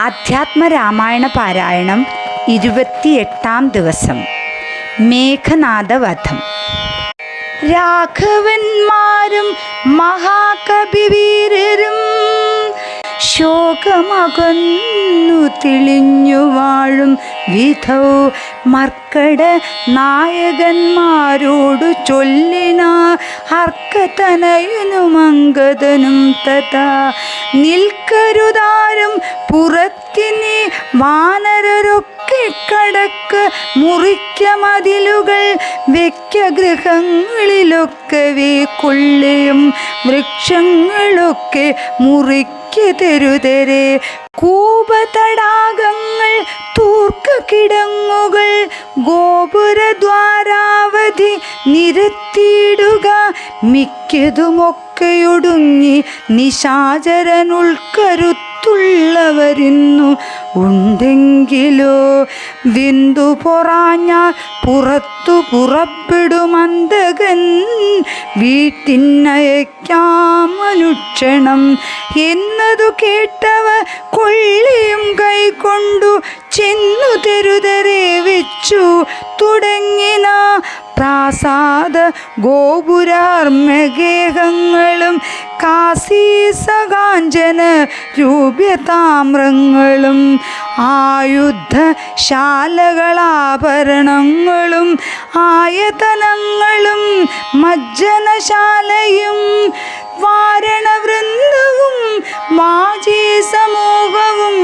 അധ്യാത്മരാമായണ പാരായണം 28-ാം ദിവസം. മേഘനാദവധം. രാഘവന്മാരും മഹാകവിവീരരും ശോകമകന്നു തെളിഞ്ഞു വാഴും വിധൗ മർക്കട നായകന്മാരോടു ചൊല്ലിന ഹർക്കതനയനും അംഗദനും തഥാ നിൽക്കരുതാരും പുറത്തിനി വാനരരൊക്കെ കടക്ക് മുറിക്ക മതിലുകൾ വെക്ക ഗൃഹങ്ങളിലൊക്കവേ കൊള്ളിയും വൃക്ഷങ്ങളൊക്കെ മുറിക്കതെരുതരെ കൂപതടാകങ്ങൾ തൂർക്ക കിടങ്ങുകൾ ഗോപുരദ്വാരാവധി നിരത്തിയിടുക മിക്കതുമൊക്കെയൊടുങ്ങി നിശാചരനുൾക്കരുത്തുള്ളവരിന്നു ഉണ്ടെങ്കിലോ വിന്ദു പൊറാഞ്ഞാൽ പുറത്തു പുറപ്പെടുമന്തകൻ വീട്ടിനയക്കാമനുക്ഷണം എന്നതു കേട്ടവ കൊള്ളിയും കൈകൊണ്ടു ചെന്നു തെരുതരെ വെച്ചു തുടങ്ങിന പ്രാസാദ ഗോപുരാർമഗേഹങ്ങളും കാശീസകാഞ്ചന രൂപ്യതാമ്രങ്ങളും ആയുധശാലകളാഭരണങ്ങളും ആയതനങ്ങളും മജ്ജനശാലയും വാരണവൃന്ദവും മാജി സമൂഹവും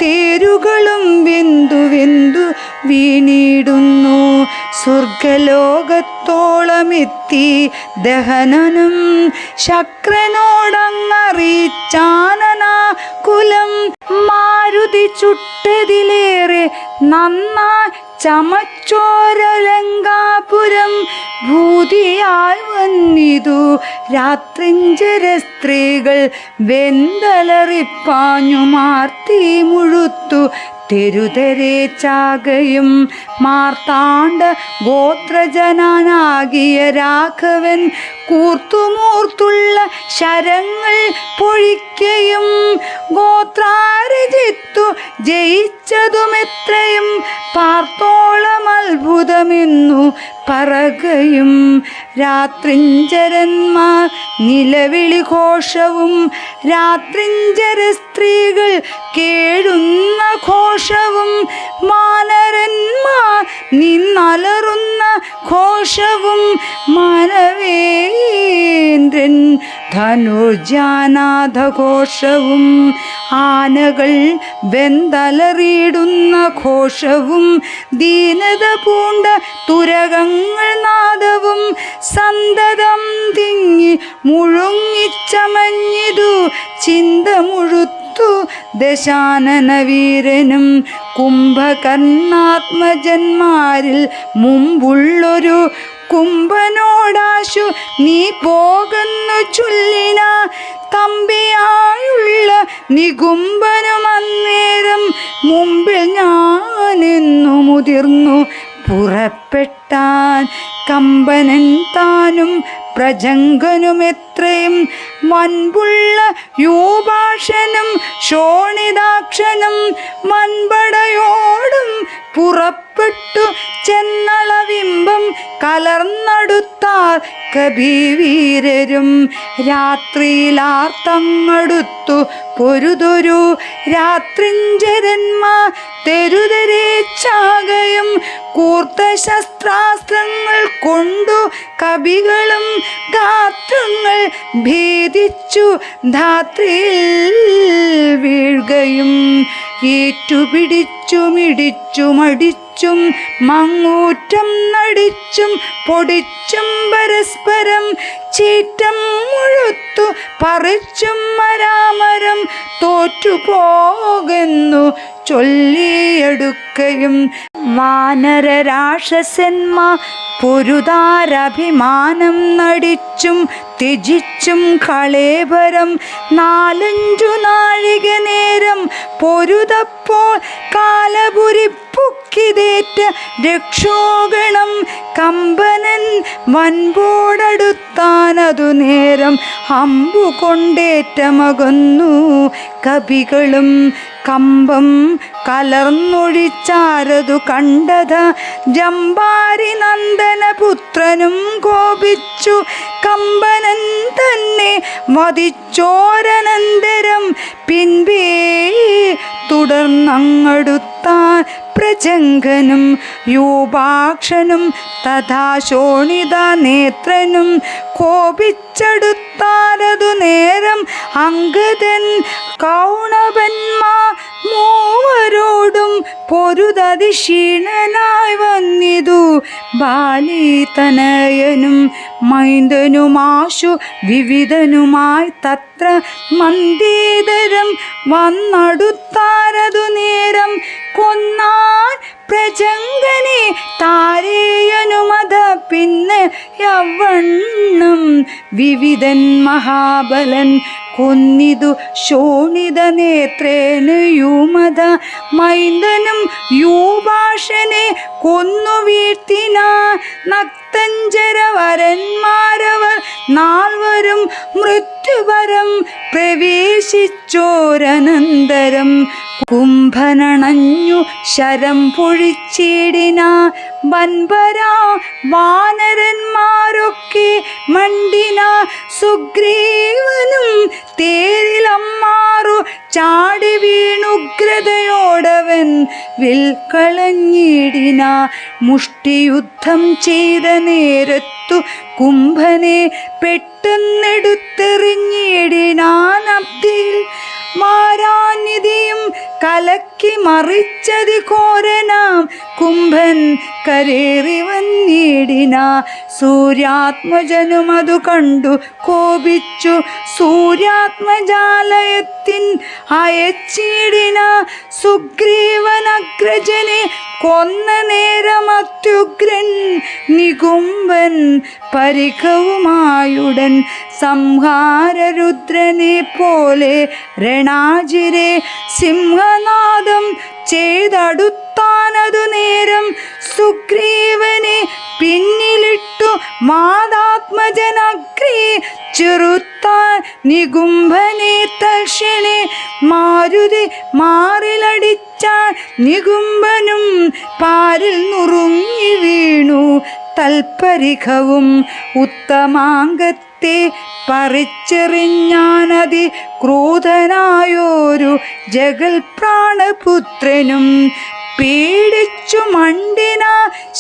തേരുകളും വെന്തു വെന്തു വീണിടുന്നു. സ്വർഗലോകത്തോളമെത്തി ദഹനനും ശക്രനോടങ്ങറിയിച്ചാനനാ കുലം മാരുതി ചുട്ടതിലേറെ നന്നായി ചമച്ചോരലങ്കാപുരം ഭൂതിയായി വന്നിതു രാത്രിഞ്ചര സ്ത്രീകൾ വെന്തലറിപ്പാഞ്ഞു മാർത്തി മുഴുത്തു തെരുതരെ ചാകയും മാർത്താണ്ഡ ഗോത്രജനാനാകിയ രാഘവൻ കൂർത്തുമൂർത്തുള്ള ശരങ്ങൾ പൊഴിക്കയും ഗോത്രാരജിത്തു ജയിച്ചതുമെത്രയും പാർത്തോളം അത്ഭുതമെന്നു പറകയും രാത്രിഞ്ചരന്മാർ നിലവിളി ഘോഷവും രാത്രിഞ്ചര സ്ത്രീകൾ കേഴുന്ന ഘോഷവും മാനരന്മാർ നിന്നലറുന്ന ഘോഷവും മാനവേന്ദ്രൻ ധനുജാനാഥഘോഷവും ആനകൾ വെന്തലറിയിടുന്ന ഘോഷവും ദീനത പൂണ്ട തുരകങ്ങൾ നാദവും സന്തതം തിങ്ങി മുഴുങ്ങിച്ചമഞ്ഞിതു ചിന്ത മുഴുത്തു ദശാനന വീരനും കുംഭകർണാത്മജന്മാരിൽ മുമ്പുള്ളൊരു കുംഭനോടാശു നീ പോകുന്നു ചൊല്ലിന തമ്പിയായുള്ള നികുംഭനും അന്നേരം മുമ്പിൽ ഞാനെന്നു മുതിർന്നു പുറപ്പെട്ടാൻ കമ്പനൻ താനും പ്രജംഗനും എത്രയും വൻപുള്ള യൂപാഷനും ശോണിതാക്ഷനും വൻപടയോടും പുറപ്പെട്ടു ചെന്നളവിംബം കലർന്നടുത്താർ കവിവീരരും രാത്രിയിലാർത്തങ്ങടുത്തു പൊരുതൊരു രാത്രിഞ്ചരന്മാർ തെരുതരെ ചാകയും കൂർത്ത ശസ്ത്രാസ്ത്രങ്ങൾ കൊണ്ടു കവികളും ഗാത്രങ്ങൾ ഭേദിച്ചു ധാത്രിയിൽ വീഴുകയും ഏറ്റുപിടിച്ചുമിടിച്ചുമടിച്ചും മങ്ങൂറ്റം നടിച്ചും പൊടിച്ചും പരസ്പരം ചീറ്റം മുഴുത്തു പറിച്ചും മരാമരം തോറ്റുപോകുന്നു ചൊല്ലിയെടുക്കയും വാനരരാക്ഷസന്മാർ പൊരുതാരഭിമാനം നടിച്ചും ത്യജിച്ചും കളേബരം 4-5 നാഴിക നേരം പൊരുതപ്പോൾ കാലപുരിപ്പുക്കിതേറ്റ രക്ഷോഗണം കമ്പനൻ വൻപോടടുത്താനതു നേരം അമ്പുകൊണ്ടേറ്റമകന്നു കവികളും കമ്പം കലർന്നൊഴിച്ചാരതു കണ്ടത ജമ്പാരി നന്ദനപുത്രനും കോപിച്ചു കമ്പനൻ തന്നെ വധിച്ചോരനന്തരം പിൻപേ തുടർന്നങ്ങടുത്താൻ പ്രജംഗനും യൂപാക്ഷനും തഥാ ശോണിത നേത്രനും കോപിച്ചടുത്താരതു നേരം അംഗദൻ കൗണവന്മാ മൂവരോടും പൊരുതതിക്ഷീണനായി വന്നിതു ബാലിതനയനും മൈന്ദനുമാശു വിവിധനുമായി തത്ര മന്ദേതരം വന്നടുത്താരതു നേരം കൊന്നാൻ പ്രജംഗനെ താരേയനുമത പിന്നെ യവണ്ണം വിവിധൻ മഹാബലൻ കൊന്നിതു ശോണിത നേത്രേന യൂമത മൈന്ദനും യൂപാഷനെ കൊന്നു വീഴ്ത്തിനാ നക്തഞ്ചരവരന്മാരവർ നാൽവരും മൃത്യുപരം പ്രവേശിച്ചോരനന്തരം കുംഭനണഞ്ഞു ശരം പൊഴിച്ചിടിന വൻപരാ വാനരന്മാരൊക്കെ മണ്ടിന സുഗ്രീവനും തേരിലമ്മാറു ചാടി വീണുഗ്രതയോടവൻ വിൽക്കളഞ്ഞിടിന മുഷ്ടിയുദ്ധം ചെയ്ത നേരത്തു കുംഭനെ പെട്ടെന്നെടുത്തെറിഞ്ഞിടിനാനബ്ദിൽ മാരാനിധിയും കലക്കി മറിച്ചതി ഘോരനാം കുംഭൻ കരേറി വന്നിടിന സൂര്യാത്മജനുമതു കണ്ടു കോപിച്ചു സൂര്യാത്മജാലയത്തിൻ അയച്ചിടിന സുഗ്രീവനഗ്രജനെ കൊന്ന നേരമത്യുഗ്രൻ നികുംബൻ പരിഖവുമായുടൻ സംഹാരരുദ്രനെ പോലെ രണാജിരെ സിംഹനാദം ചെയ്തടുത്താനതു നേരം സുഗ്രീവനെ പിന്നിലിട്ടു മാതാത്മജനഗ്രി ചെറുത്താൻ നികുംഭനെ തൽക്ഷണേ മാരുതി മാറിലടിച്ചാൻ നികുംഭനും പാരിൽ നുറുങ്ങി വീണു തൽപരിഖവും ഉത്തമാംഗത്തെ പറിച്ചെറിഞ്ഞാനതി ക്രൂധനായോരു ജഗൽ പ്രാണപുത്രനും പേടിച്ചു മണ്ടിന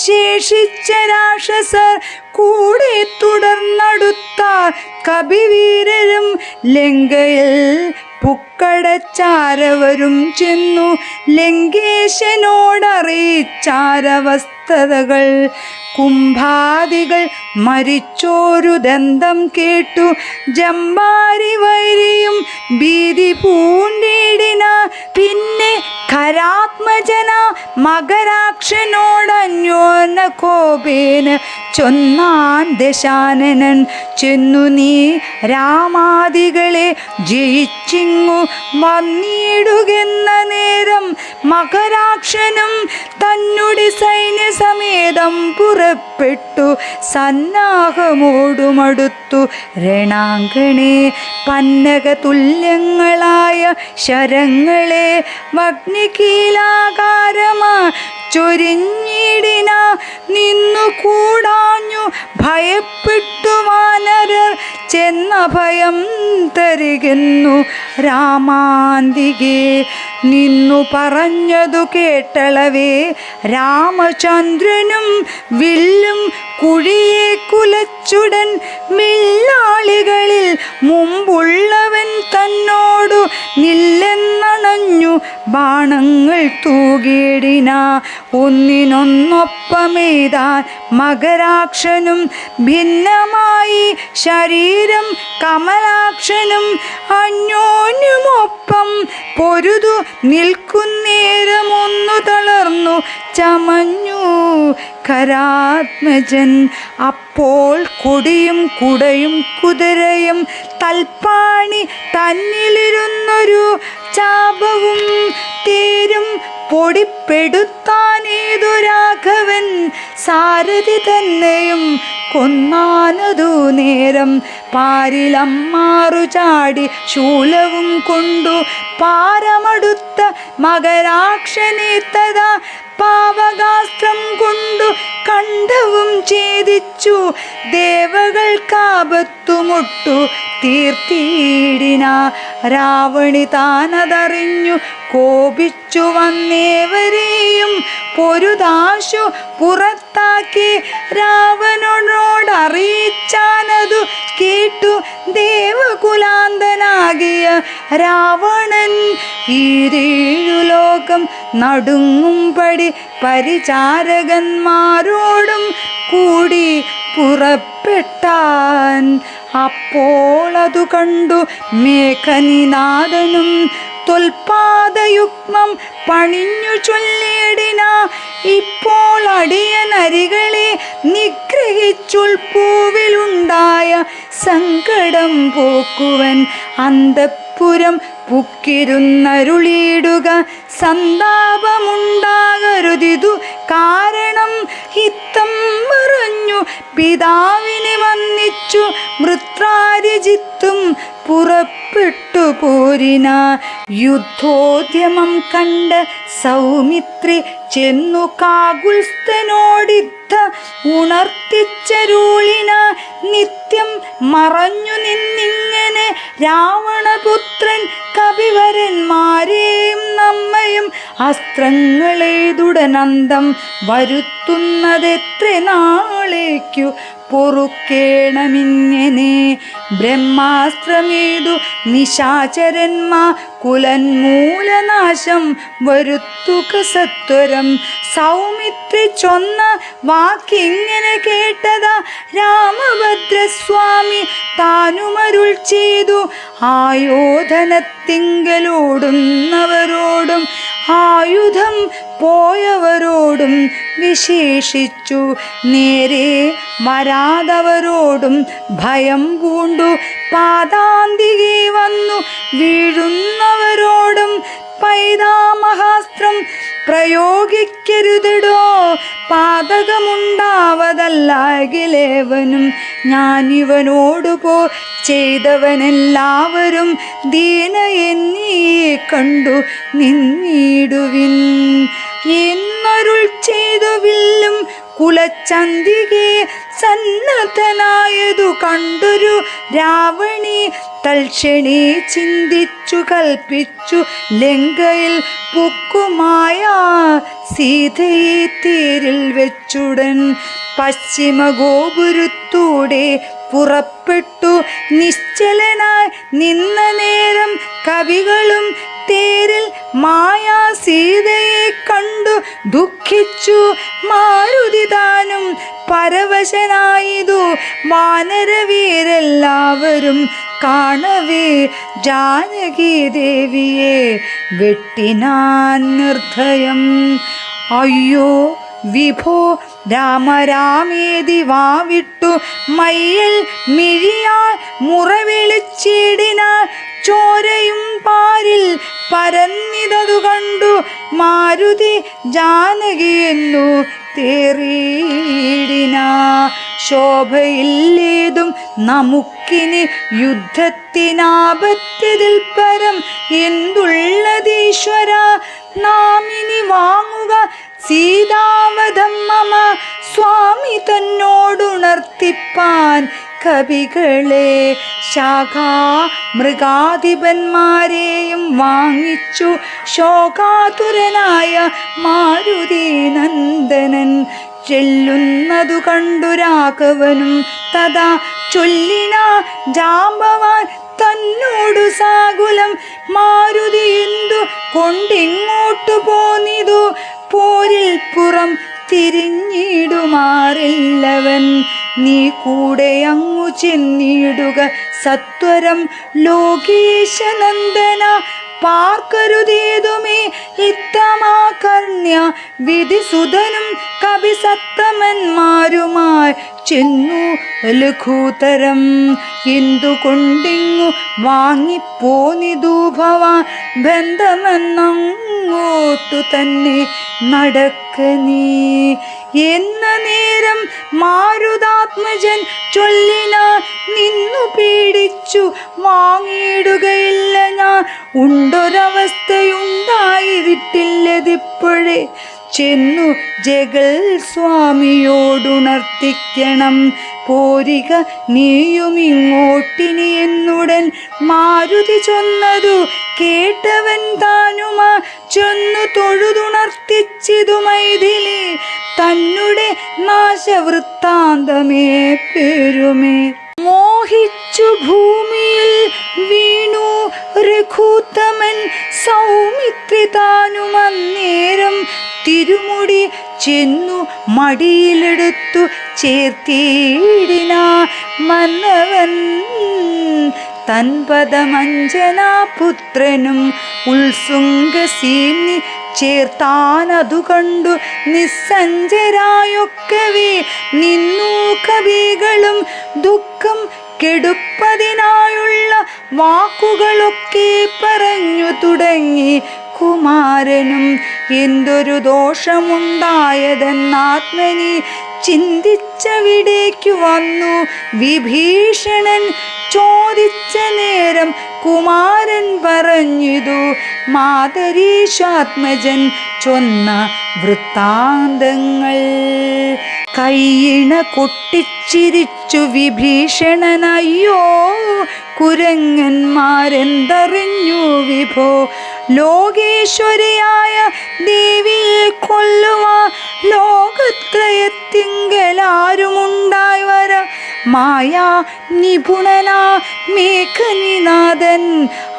ശേഷിച്ച രാക്ഷസർ കൂടെ തുടർന്നടുത്താർ കപിവീരരും ലങ്കയിൽ പുക്കടച്ചാരവരും ചെന്നു ലങ്കേശനോടറിയിച്ചാരവസ്ഥതകൾ കുംഭാദികൾ മരിച്ചോരു ദന്തം കേട്ടു ജമ്പാരി വൈരിയും ഭീതി പൂണ്ടിടിന പിന്നെ ഖരാത്മജന മകരാക്ഷനോടന്യോന കോപേന ചൊന്നാൻ ദശാനനൻ ചെന്നു നീ രാമാദികളെ ജയിച്ചിങ്ങു വന്നിടുകെന്ന നേരം മകരാക്ഷനും തന്നുടെ സൈന്യസമേതം പുറപ്പെട്ടു സന്നാഹമോടുമടുത്തു രണാങ്കണേ പന്നകതുല്യങ്ങളായ ശരങ്ങളെ വഗ്നികീലാകാരമാ ചൊരിഞ്ഞിടിന നിന്നു കൂടാഞ്ഞു ഭയപ്പെട്ടു വാനരർ ചെന്ന ഭയം തരികെന്നു രാമാന്തികെ നിന്നു പറഞ്ഞതു കേട്ടളവേ രാമചന്ദ്രനും വില്ലും കുഴിയെ കുലച്ചുടൻ മില്ലാളികളിൽ മുമ്പുള്ളവൻ തന്നോടു നില്ലെന്നണഞ്ഞു ബാണങ്ങൾ തൂകിടിന ഒന്നിനൊന്നൊപ്പമെയ്താൻ മകരാക്ഷനും ഭിന്നമായി ശരീരം കമലാക്ഷനും അന്യോന്യമൊപ്പം പൊരുതു നിൽക്കുന്നേരമൊന്നു തളർന്നു ചമഞ്ഞു ഖരാത്മജൻ അപ്പോൾ കൊടിയും കുടയും കുതിരയും തൽപ്പാണി തന്നിലിരുന്നൊരു ചാപവും തേരും പൊടിപ്പെടുത്താനേതു രാഘവൻ സാരഥി തന്നെയും കൊന്നാനതു നേരം പാരിലമ്മാറു ചാടി ശൂലവും കൊണ്ടു പാരമടുത്ത മകരാക്ഷനെ തഥാ പാവകാസ്ത്രം കൊണ്ടു കണ്ഠവും ഛേദിച്ചു ദേവകൾക്കാപത്തുമൊട്ടു തീർത്തിയിടിന. രാവണി താനതറിഞ്ഞു കോപിച്ചു വന്നേവരെയും പൊരുതാശു പുറത്താക്കി രാവണനോടറിയിച്ചാനതു കേട്ടു ദേവകുലാന്തനാകിയ രാവണൻ ഈരേഴു ലോകം നടുങ്ങുംപടി പരിചാരകന്മാരോടും കൂടി പുറപ്പെട്ടാൻ. അപ്പോൾ അതു കണ്ടു മേഘനിനാഥനും തൊൽപാദയുഗ്മം പണിഞ്ഞു ചൊല്ലിയിടിന. ഇപ്പോൾ അടിയനരികളെ നിഗ്രഹിച്ചുൾപ്പൂവിലുണ്ടായ സങ്കടം പോക്കുവൻ അന്തഃപുരം പുക്കിരുന്നരുളിയിടുക. സന്താപമുണ്ടാകരുതിതു കാരണം ഹിത്തം പറഞ്ഞു പിതാവിനെ വന്ദിച്ചു വൃത്രാരിജിത്തും പുറപ്പെട്ടു പോരിന. യുദ്ധോദ്യമം കണ്ട സൗമിത്രി ചെന്നു കാകുൽസ്ഥനോടിദ്ധ ഉണർത്തിച്ചരുളിന. നിത്യം മറഞ്ഞു നിന്നിങ്ങനെ രാവണപുത്രൻ കപിവരന്മാരെയും നമ്മയും അസ്ത്രങ്ങളെയ്തുടനന്തം വരുത്തുന്നതെത്ര നാളേക്കു പൊറുക്കേണമിങ്ങനെ. ബ്രഹ്മാസ്ത്രമേതു നിശാചരന്മാ കുലന്മൂലനാശം വരുത്തുക സത്വരം. സൗമിത്രി ചൊന്ന വാക്കിങ്ങനെ കേട്ടതാ രാമഭദ്രസ്വാമി താനുമരുൾ ചെയ്തു. ആയോധനത്തിങ്കലോടുന്നവരോടും ആയുധം പോയവരോടും വിശേഷിച്ചു നേരെ വരാതവരോടും ഭയം പൂണ്ടു പാദാന്തികെ വന്നു വീഴുന്നവരോടും പൈതാമഹാസ്ത്രം പ്രയോഗിക്കരുതടോ. പാതകമുണ്ടാവതല്ലാകിലേവനും ഞാനിവനോടു ചെയ്തവനെല്ലാവരും ദീന എന്നീയെ കണ്ടു നിന്നിടുവിൻ എന്നരുൾ ചെയ്തു. വില്ലും കുലച്ചന്തികെ സന്നദ്ധനായതു കണ്ടൊരു രാവണി തൽക്ഷണേ ചിന്തിച്ചു കൽപ്പിച്ചു ലങ്കയിൽ പുക്കുമായ സീതയെ തേരിൽ വെച്ചുടൻ പശ്ചിമഗോപുരത്തൂടെ പുറപ്പെട്ടു. നിശ്ചലനായി നിന്ന നേരം കവികളും തേരിൽ മായാ സീതയെ കണ്ടു ദുഃഖിച്ചു. മാരുതി താനും പരവശനായിതു വാനരവീരെല്ലാവരും കാണവേ ജാനകി ദേവിയെ വെട്ടിനാൻ നിർദ്ധയം. അയ്യോ വിഭോ രാമരാമേതി വാവിട്ടു മയ്യൽ മിഴിയാൽ മുറവിളിച്ചിടിനാൾ. ചോരയും പാരിൽ പരന്നിതതു കണ്ടു മാരുതി ജാനകിയെന്നു തേറിയിടിന. ശോഭയില്ലേതും നമുക്കിനി യുദ്ധത്തിനാപത്യതിൽ പരം എന്തുള്ളതീശ്വര. നാമിനി വാങ്ങുക സീതാവധം മമ. സ്വാമി തന്നോടുണർത്തിപ്പാൻ കവികളെ ശാഖാ മൃഗാധിപന്മാരെയും വാങ്ങിച്ചു ശോകാതുരനായ മാരുതി നന്ദനൻ. ചെല്ലുന്നതു കണ്ടു രാഘവനും തഥാ ചൊല്ലിന ജാമ്പവാൻ തന്നോടു സാകുലം. മാരുതി എന്തു കൊണ്ടിങ്ങോട്ടു പോന്നിതു പോരിൽ പുറം തിരിഞ്ഞിടുമാറില്ലവൻ. നീ കൂടെ അങ്ങു ചെന്നിടുക സത്വരം ലോകേശനന്ദന. പാർക്കരുതേതുമേ ഇത്തമാകർണ്യ വിധിസുതനും കവിസത്തമന്മാരുമായി ചെന്നു ലഘുതരം. എന്തുകൊണ്ടിങ്ങു വാങ്ങിപ്പോന്നിതു ഭവാൻ ബന്ധമെന്നങ്ങോട്ടു തന്നെ നടക്ക നീ. എന്ന നേരം മാരുതാത്മജൻ ചൊല്ലിനാൻ, നിന്നു പീഡിച്ചു വാങ്ങിയിടുകയില്ല ഞാൻ. ഉണ്ടൊരവസ്ഥയുണ്ടായിരുന്നില്ലതിപ്പോഴേ, ചെന്നു ജഗൽ സ്വാമിയോടുണർത്തിക്കണം. പോരിക നീയുമിങ്ങോട്ടിനി എന്നുടൻ മാരുതി ചൊന്നതു കേട്ടവൻ താനുമാ ചൊന്നു തൊഴുതുണർത്തിച്ചിതു മൈഥിലി തന്നെ നാശവൃത്താന്തമേ പേരുമേ. മോഹിച്ചു ഭൂമിയിൽ വീണു രഘൂത്തമൻ സൗമിത്രി താനും അന്നേരം തിരുമുടി ചെന്നു മടിയിലെടുത്തു ചേർത്തിടിന മന്നവൻ തൻപദമഞ്ജനാപുത്രനും ഉത്സുംഗസീനി ചേർത്താനതു കണ്ടു നിസ്സഞ്ജരായൊക്കവേ നിന്നു കവികളും ദുഃഖം കെടുപ്പതിനായുള്ള വാക്കുകളൊക്കെ പറഞ്ഞു തുടങ്ങി. കുമാരനും എന്തൊരു ദോഷമുണ്ടായതെന്നാത്മനി ചിന്തിച്ചവിടേക്കു വന്നു വിഭീഷണൻ. ചോദിച്ച നേരം കുമാരൻ പറഞ്ഞിതു മാതരീശാത്മജൻ ചൊന്ന വൃത്താന്തങ്ങൾ. കൈയിണ കൊട്ടിച്ചിരിച്ചു വിഭീഷണനയ്യോ, കുരങ്ങന്മാരെന്തറിഞ്ഞു വിഭോ, ലോകേശ്വരിയായ ദേവിയെ കൊല്ലുവാ ലോകത്രയത്തിങ്കലാരുമുണ്ടായി വര. മായാ നിപുണനാ മേഘനിനാഥൻ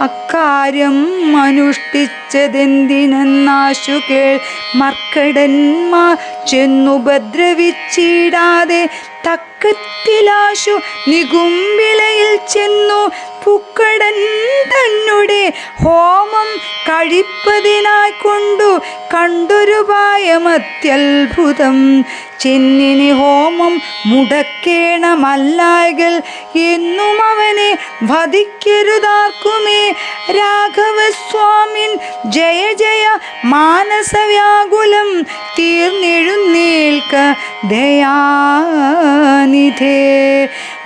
അക്കാര്യം അനുഷ്ഠിച്ചതെന്തിനെന്നാശു കേൾ. മർക്കടന്മാർ ചെന്നുപദ്രവിച്ചിടാതെ തക്കത്തിലാശു നികുംബിലയിൽ ചെന്നു പുക്കടൻ തന്നെ ഹോമം കഴിപ്പതിനായി കൊണ്ടു കണ്ടൊരുപായമത്യത്ഭുതം. ചെന്നിനി ഹോമം മുടക്കേണമല്ലായകൽ എന്നും അവനെ വധിക്കരുതാർക്കുമേ. രാഘവസ്വാമിൻ ജയ ജയ മാനസവ്യാകുലം തീർന്നെഴുന്നേൽക്ക ദയാനിധേ.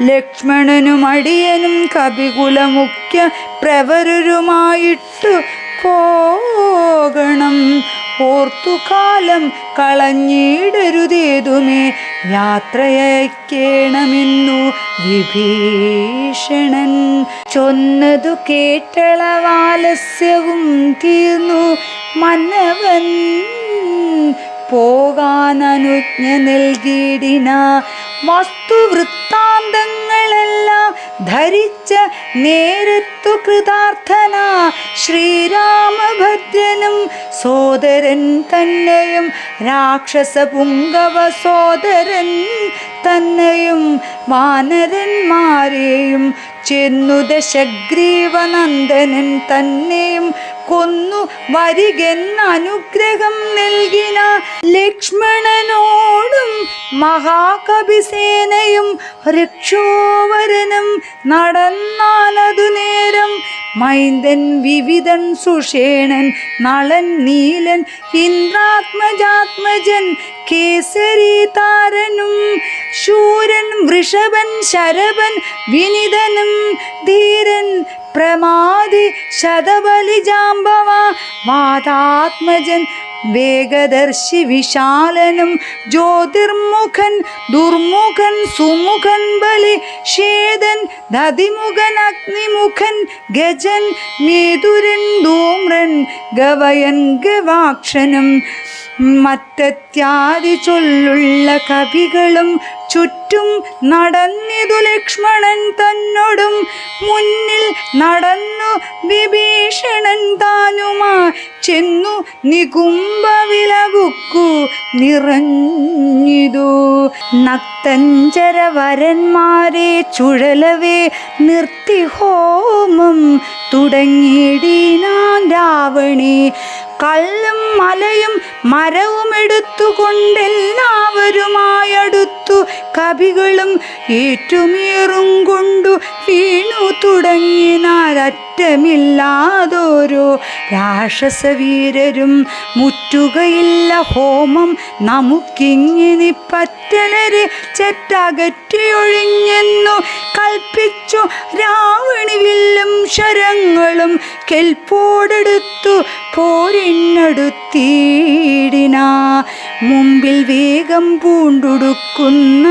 ലക്ഷ്മണനും അടിയനും കപികുലമുഖ്യ പ്രവരരുമായിട്ടു പോകണം. ഓർത്തുകാലം കളഞ്ഞിടരുതേതുമേ യാത്രയക്കേണമെന്നു വിഭീഷണൻ. ചൊന്നതു കേട്ടളവാലസ്യവും തീർന്നു മന്നവൻ പോകാനനുജ്ഞ നൽകിയിടിന. വസ്തുവൃത്താന്തങ്ങളെല്ലാം ധരിച്ച നേരത്തു കൃതാർത്ഥന ശ്രീരാമഭദ്രനും സോദരൻ തന്നെയും രാക്ഷസപുങ്കവ സോദരൻ തന്നെയും വാനരന്മാരെയും ചെന്നു ദശഗ്രീവനന്ദനൻ തന്നെയും കൊന്നു വരികെന്നനുഗ്രഹം നൽകിന. ലക്ഷ്മണനോടും മഹാകവിസേനയും രക്ഷോവരനും നടന്നാനതു നേരം. മൈന്ദൻ വിവിധൻ സുഷേണൻ നളൻ നീലൻ ഇന്ദ്രാത്മജാത്മജൻ കേസരി താരനും ശൂരൻ വൃഷഭൻ ശരഭൻ വിനിതനും ധീരൻ പ്രമാദി ശതബലിജാംബവ വാതാത്മജൻ വേഗദർശി വിശാലനും ജ്യോതിർമുഖൻ ദുർമുഖൻ സുമുഖൻ ബലി ഷേദൻ ദതിമുഖൻ അഗ്നിമുഖൻ ഗജൻ മേതുരൻ ധൂമ്രൻ ഗവയൻ ഗവാക്ഷനും മറ്റത്യാദി ചൊല്ലുള്ള കവികളും ചുറ്റും നടന്നിതു. ലക്ഷ്മണൻ തന്നോടും മുന്നിൽ നടന്നു വിഭീഷണൻ താനുമാ ചെന്നു നികുംഭവിലവുക്കു നിറഞ്ഞിതു. നക്തഞ്ചരവരന്മാരെ ചുഴലവേ നിർത്തി ഹോമം തുടങ്ങിയിടിനാൻ രാവണി. കല്ലും മലയും മരവും എടുത്തുകൊണ്ടെല്ലാവരുമായടുത്തു കവികളും ഏറ്റുമീറും കൊണ്ടു വീണു തുടങ്ങിനാരറ്റമില്ലാതോരോ രാക്ഷസവീരരും. മുറ്റുകയില്ല ഹോമം നമുക്കിങ്ങിനി പറ്റലരെ ചെറ്റകറ്റിയൊഴിഞ്ഞെന്നു കൽപ്പിച്ചു രാവണി വില്ലും ശരങ്ങളും കെൽപ്പോടെടുത്തു പോരിനടുത്തിടിന. മുമ്പിൽ വേഗം പൂണ്ടുടുക്കുന്ന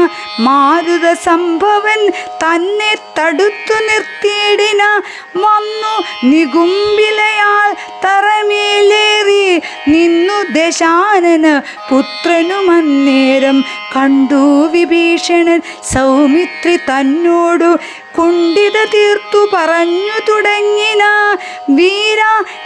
മാരുത സംഭവൻ തന്നെ തടുത്തു നിർത്തിയിടിന. വന്നു നികുംബിലയാൽ തറമേലേറി നിന്നു ദശാനന പുത്രനുമന്നേരം കണ്ടു വിഭീഷണൻ സൗമിത്രി തന്നോടു കുണ്ഠിത തീർത്തു പറഞ്ഞു തുടങ്ങിന. വീര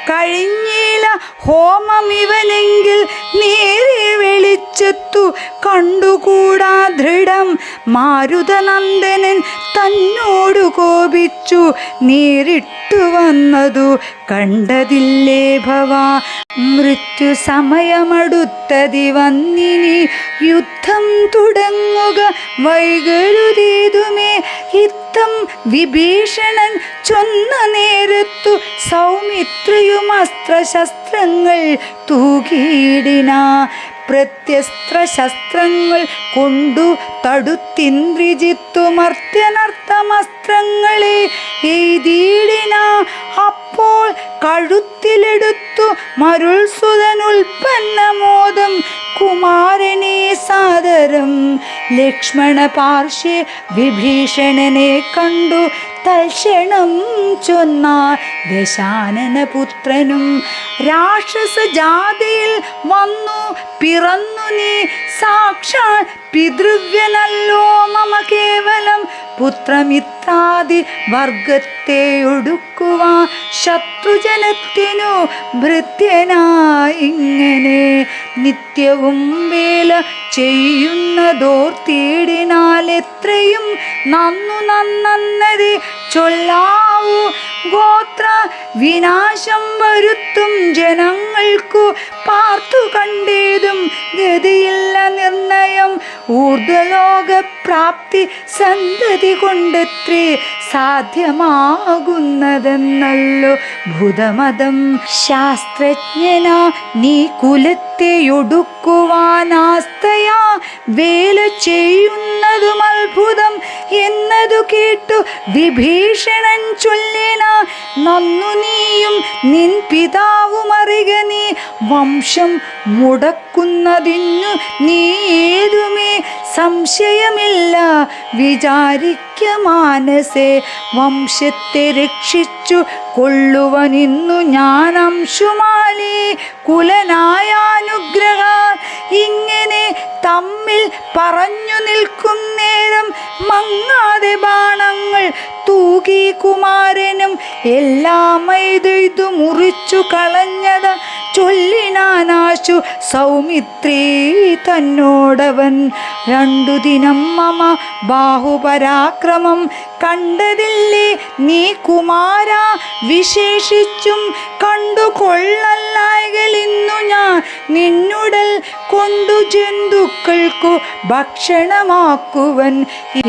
കഴിഞ്ഞില്ല ഹോമമിവനെങ്കിൽ നേരെ വെളിച്ചത്തു കണ്ടുകൂടാ ദൃഢം. മാരുതനന്ദനൻ തന്നോടു കോപിച്ചു നേരിട്ടു വന്നതു കണ്ടതില്ലേ ഭവാ. മൃത്യു സമയമടുത്തതി വന്നിനി യുദ്ധം തുടങ്ങുക വൈകരുതേതുമേ. യുദ്ധം വിഭീഷണൻ ചൊന്ന നേരത്തു സൗമിത്രിയും അസ്ത്രശസ്ത്രങ്ങൾ തൂകിയിടിന. പ്രത്യസ്ത്ര ശസ്ത്രങ്ങൾ കൊണ്ടു തടുത്തിന്ദ്രിജിത്തു മർത്യനർത്ഥമസ്ത്രങ്ങളെ എയ്തിയിടിന. അപ്പോൾ കഴുത്തിലെടുത്തു മരുൾസുതനുൽപ്പന്നമോദം കുമാരനെ സാദരം. ലക്ഷ്മണ പാർശ്വേ വിഭീഷണനെ കണ്ടു തൽക്ഷണം ചൊന്നാർ ദശാനന പുത്രനും. രാക്ഷസ ജാതിയിൽ വന്നു പിറന്നു നീ സാക്ഷാൽ പിതൃവ്യനല്ലോ മമ കേവലം. പുത്രമിത്രാദി വർഗത്തെ ഒടുക്കുവാൻ ശത്രുജനത്തിനു ഭൃത്യനായിങ്ങനെ നിത്യവും വേല ചെയ്യുന്നതോർത്തിടിനാൽ എത്രയും നന്നതെ ചൊല്ലാവൂ. ഗോത്ര വിനാശം വരുത്തും ജനങ്ങൾക്കു പാർത്തു കണ്ടേതും ഗതിയില്ല നിർണയം. ഊർധ്വലോക പ്രാപ്തി സന്തതി കൊണ്ടെത്രേ സാധ്യമാകുന്നതെന്നല്ലോ ഭൂതമതം. ശാസ്ത്രജ്ഞനാ നീ കുലത്തെയൊടുക്കുവാനാസ്തയാ വേല ചെയ്യുന്നതും അത്ഭുതം എന്നതു കേട്ടു വിഭീഷണൻ ചൊല്ലിന. നന്നു നീയും നിൻ പിതാവും അറിക നീ വംശം മുടക്കുന്നതിനു നീ ഏതുമേ സംശയമില്ല വിചാരിക്ക മാനസേ. വംശത്തെ രക്ഷിച്ചു കൊള്ളുവനിന്നു ഞാൻ അംശുമാലി കുലനായാനുഗ്രഹ. ഇങ്ങനെ തമ്മിൽ പറഞ്ഞു നിൽക്കും നേരം മങ്ങാതെ ബാണങ്ങൾ തൂകി കുമാരനും എല്ലാം എയ്തു മുറിച്ചു കളഞ്ഞത് ചൊല്ലിനാനാശു സൗമിത്രി തന്നോടവൻ. 2 ദിനം മമ ബാഹുപരാക്രമം കണ്ടതില്ലേ നീ കുമാര. വിശേഷിച്ചും കണ്ടുകൊള്ളല്ലായകലിന്നു ഞാൻ നിന്നുടൽ കൊണ്ടു ജന്തുക്കൾക്കു ഭക്ഷണമാക്കുവൻ.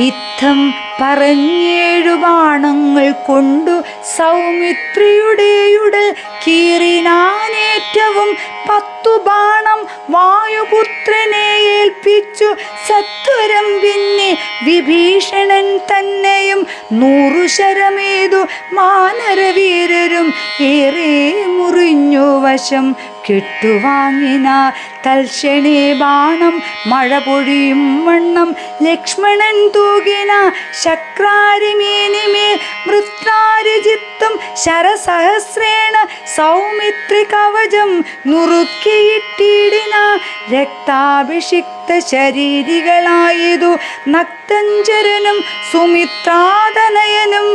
യുദ്ധം പറഞ്ഞേഴു ബാണങ്ങൾ കൊണ്ടു സൗമിത്രിയുടെയുടൽ കീറിനാനേറ്റവും 10 ബാണം വായുപുത്രനെ ഏൽപ്പിച്ചു സത്വരം. പിന്നെ വിഭീഷണൻ തന്നെയും 100 ശരമേതു മാനരവീരരും ഏറെ മുറിഞ്ഞു വശം കെട്ടുവാങ്ങിനാർ. തൽക്ഷണേ ബാണം മഴ പൊഴിയും വണ്ണം ലക്ഷ്മണൻ തൂകിന. ശക്രാരിമേനിമേൽ വൃത്രാരിജിത്തും ശരസഹസ്രേണ സൗമിത്രി കവചം നുറുക്കിയിട്ടിടിന. രക്താഭിഷിക്ത ശരീരികളായതു നക്തഞ്ചരനും സുമിത്രാതനയനും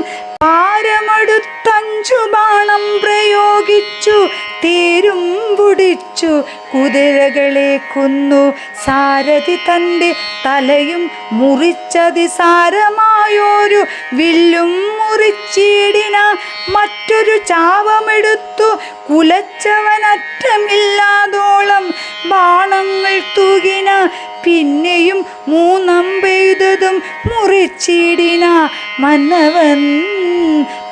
പാരമടുത്തഞ്ചു ബാണം പ്രയോഗിച്ചു തേരും പുടിച്ചു കുതിരകളെ കൊന്നു. സാരഥി തൻ്റെ തലയും മുറിച്ചതിസാരമായോരു വില്ലും മുറിച്ചിടിന. മറ്റൊരു ചാവമെടുത്തു കുലച്ചവനറ്റമില്ലാതോളം ബാണങ്ങൾ തൂകിന. പിന്നെയും മൂന്നമ്പെയ്തതും മുറിച്ചിടിന. മന്നവൻ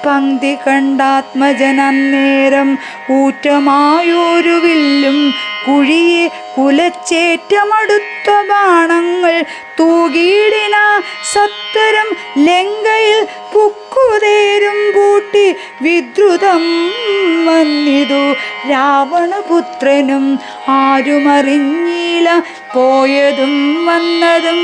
പങ്ക്തി കണ്ടാത്മജനന്നേരം ഊറ്റമായൊരു വില്ലും കുഴിയെ കുലച്ചേറ്റമടുത്ത ബാണങ്ങൾ തൂകിയിടിന. സത്വരം ലങ്കയിൽ പുക്കുതേരും പൂട്ടി വിദ്രുതം വന്നിതു രാവണപുത്രനും. ആരുമറിഞ്ഞില്ല പോയതും വന്നതും.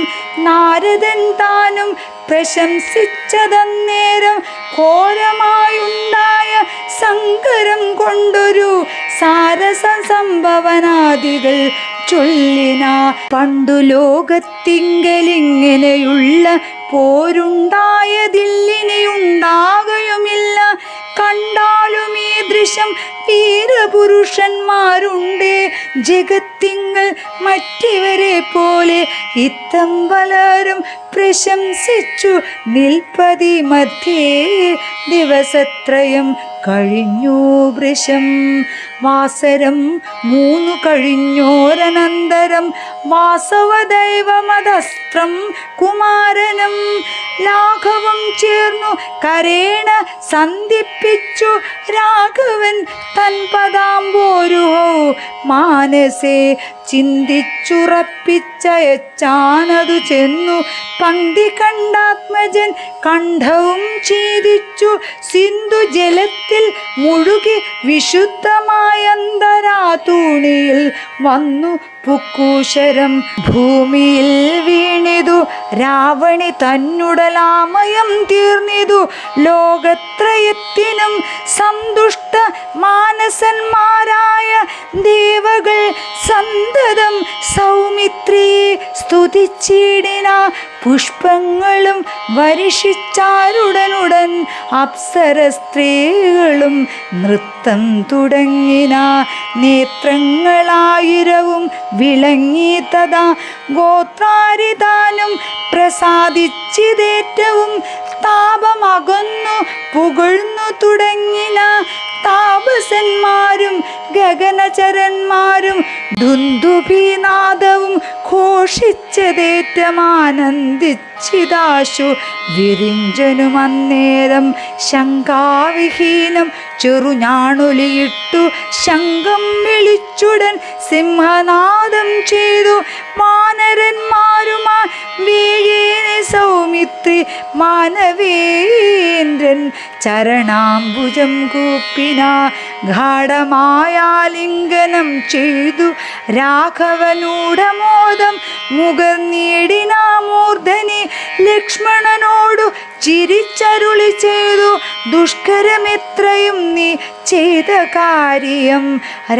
നാരദൻ താനും പ്രശംസിച്ചതന്നേരം ഘോരമായുണ്ടായ സങ്കരം കൊണ്ടൊരു സാരസ സംഭവനാദികൾ ചൊല്ലിന. പണ്ടു ലോകത്തിങ്കലിങ്ങനെയുള്ള പോരുണ്ടായതില്ലിനിയുണ്ടാകുകയുമില്ല. കണ്ടാലും ഈ ദൃശ്യം വീരപുരുഷന്മാരുണ്ടേ ജഗത്തിങ്കൽ മറ്റിവരെ പോലെ. ഇത്തം പലരും പ്രശംസിച്ചു നിൽപ്പതി മധ്യേ ദിവസത്രയം കഴിഞ്ഞു വൃഷം. വാസരം 3 കഴിഞ്ഞോരനന്തരം വാസവദൈവമതസ്ത്രം കുമാരനും ലാഘവം ചേർന്നു കരേണ സന്ധിപ്പിച്ചു രാഘവൻ തൻ പദാംബോരുഹോ മാനസേ ചിന്തിച്ചുറപ്പിച്ചയച്ചാനതു ചെന്നു. പങ്ക്തി കണ്ടാത്മജൻ കണ്ഠവും ഛേദിച്ചു സിന്ധു ജലത്തിൽ മുഴുകി വിശുദ്ധമായ അന്തരാതൂണിയിൽ വന്നു പുക്കൂശരം. ഭൂമിയിൽ വീണിതു രാവണി തന്നുടലാമയം തീർന്നിതു. ലോകത്രയത്തിനും സന്തുഷ്ട മാനസന്മാരായ ദേവകൾ സന്തതം സൗമിത്രിയെ സ്തുതിച്ചിടിന. പുഷ്പങ്ങളും വർഷിച്ചാരുടനുടൻ അപ്സര സ്ത്രീകളും നൃത്തം തുടങ്ങിന. നേത്രങ്ങളായിരവും വിളങ്ങി തഥാ ഗോത്രാരിതാനും പ്രസാദിച്ചിതേറ്റവും താപമകന്നു പുകഴ്ന്നു തുടങ്ങിന. താപസന്മാരും ഗഗനചരന്മാരും ദുന്ദുഭിനാദവും ഘോഷിച്ചതേറ്റമാനന്ദിച്ചിതാശു. വിരിഞ്ചനും അന്നേരം ശങ്കാവിഹീനം ചെറുഞാണുലിയിട്ടു ശംഖം വിളിച്ചുടൻ സിംഹനാദം ചെയ്തു. വാനരന്മാരുമായി വീഴേനെ സൗമിത്രി മാനവേന്ദ്രൻ ചരണാംബുജം കൂപ്പിന. ഗാഢമായാലിംഗനം ചെയ്തു രാഘവനൂഢമോദം മുകർന്നിടിന മൂർധനി. ലക്ഷ്മണനോടു ചിരിച്ചരുളി ചെയ്തു ദുഷ്കരമെത്രയും നീ ചെയ്ത കാര്യം.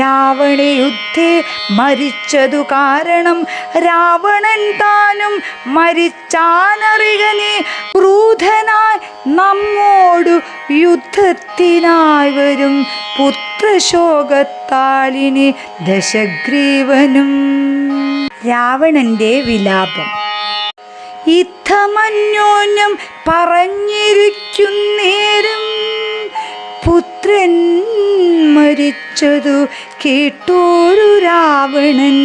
രാവണയുദ്ധേ മരിച്ചതു കാരണം രാവണൻ താനും മരിച്ചാനറിക നീ. ക്രൂധനായി നമ്മോടു യുദ്ധത്തിനായി വരും പുത്രശോകത്താലിനി ദശഗ്രീവനും. രാവണന്റെ വിലാപം. യുദ്ധമന്യോന്യം പറഞ്ഞിരിക്കുന്നേരം പുത്രൻ മരിച്ചതു കേട്ടോരു രാവണൻ.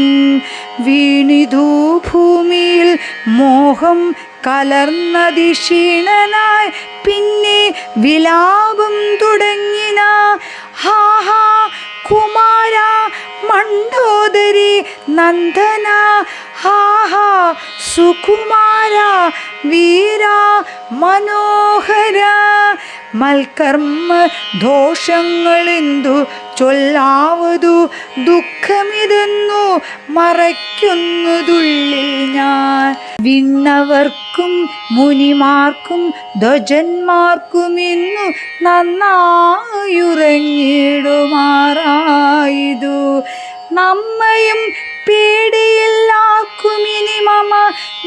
വീണിതു ഭൂമിയിൽ മോഹം കലർന്നതിക്ഷീണനായി പിന്നെ വിലാപം തുടങ്ങിന. ഹാഹാ കുമാര മണ്ഡോദരി നന്ദന. ഹാഹാ സുകുമാര വീര മനോഹര. മൽക്കർമ്മ ദോഷങ്ങളെന്തു ചൊല്ലാവതു. ദുഃഖമിതെന്നു മറയ്ക്കുന്നതുള്ളിൽ ഞാൻ. വിണ്ണവർക്കും മുനിമാർക്കും ധ്വജന്മാർക്കും ഇന്നു നന്നായുറങ്ങിടുമാറായതു. നമ്മയും പേടിയില്ലാക്കുമിനി മമ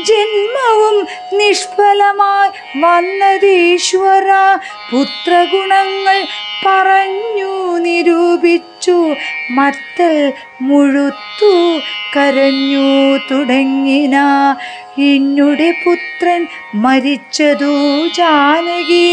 ജന്മവും നിഷ്ഫലമായി വന്നതീശ്വര. പുത്രഗുണങ്ങൾ പറഞ്ഞു നിരൂപിച്ചു മത്തൽ മുഴുത്തു കരഞ്ഞു തുടങ്ങിന. എന്നുടെ പുത്രൻ മരിച്ചതു ജാനകി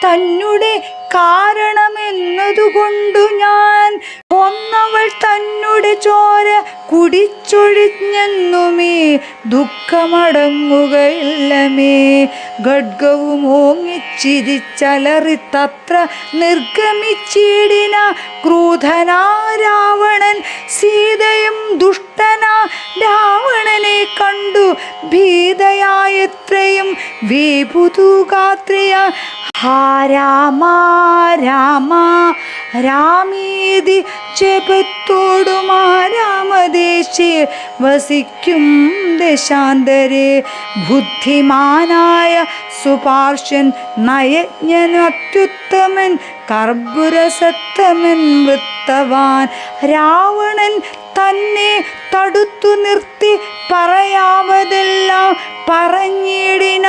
തന്നെ കാരണമെന്നതുകൊണ്ടു ഞാൻ കൊന്നവൾ തന്നെ ചോര കുടിച്ചൊഴിഞ്ഞെന്നുമേ ദുഃഖമടങ്ങുകയില്ലമേ. ഖഡ്ഗവും ഓങ്ങിച്ചിരിച്ചലറിത്തത്ര നിർഗമിച്ചിടിന ക്രൂധനാ രാവണൻ. സീതയും ദുഷ്ടനാ രാവണനെ കണ്ടു ഭീതയായത്രയും വിഭുതുഗാത്രിയ. ഹാ രാമ രാമ രാമേതി ജപത്തോടുമാ രാമദേശേ വസിക്കും ദേശാന്തരെ. ബുദ്ധിമാനായ സുപാർശ്വൻ നയജ്ഞൻ അത്യുത്തമൻ കർപ്പുരസത്തമൻ വൃത്തവാൻ. രാവണൻ തന്നെ തടുത്തു നിർത്തി പറയാവതെല്ലാം പറഞ്ഞിടിന.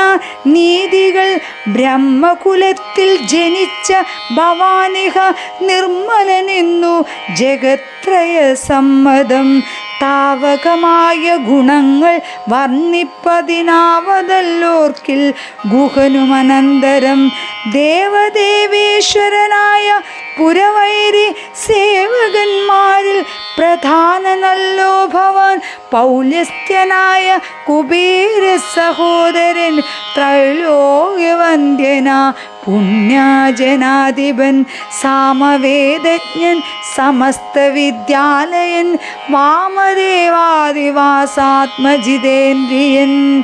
നീതികൾ ബ്രഹ്മകുലത്തിൽ ജനിച്ച ഭവാനിഹ നിർമ്മലനെന്നു ജഗത്രയ സമ്മതം. താവകമായ ഗുണങ്ങൾ വർണ്ണിപ്പതിനാവതല്ലോർക്കിൽ ഗുഹനുമനന്തരം. ദേവദേവേശ്വരനായ പുരവൈരി സേവകന്മാരിൽ പ്രധാനനല്ലോ ഭവാൻ. പൗലസ്ത്യനായ കുബേര സഹോദരൻ ത്രൈലോക്യവന്ദ്യന പുണ്യജനാധിപൻ. സാമവേദജ്ഞൻ സമസ്ത വിദ്യാലയൻ വാമദേവാദിവാസാത്മജിതേന്ദ്രിയൻ.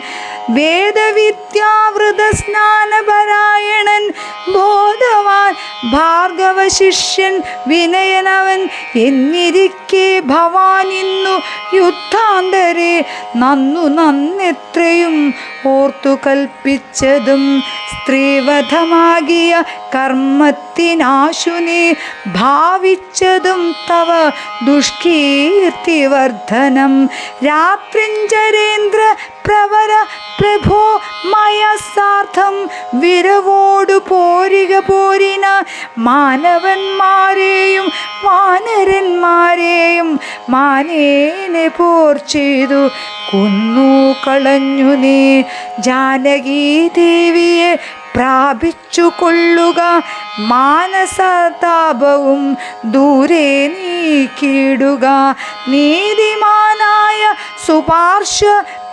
വേദവിദ്യാവൃതസ്നാനപരായണൻ ബോധവാൻ ഭാർഗവശിഷ്യൻ വിനയനവൻ. എന്നിരിക്കെ ഭവാനിന്നു യുദ്ധാന്തരെ നന്നെത്രയും ഓർത്തു കൽപ്പിച്ചതും. സ്ത്രീവധമാകിയ കർമ്മത്തിനാശുനെ ഭാവിച്ചതും തവ ദുഷ്കീർത്തിവർദ്ധനം. രാത്രിഞ്ചരേന്ദ്ര പ്രവര പ്രഭോ മയസാർത്ഥം വിരവോടു പോരിന. മാനവന്മാരെയും വാനരന്മാരെയും മാനേനെ പോർ ചെയ്തു കൊന്നു കളഞ്ഞു നീ. ജാനകീദേവിയെ പ്രാപിച്ചു കൊള്ളുക. മാനസതാപവും ദൂരെ നീക്കിയിടുക. നീതിമാനായ സുപാർശ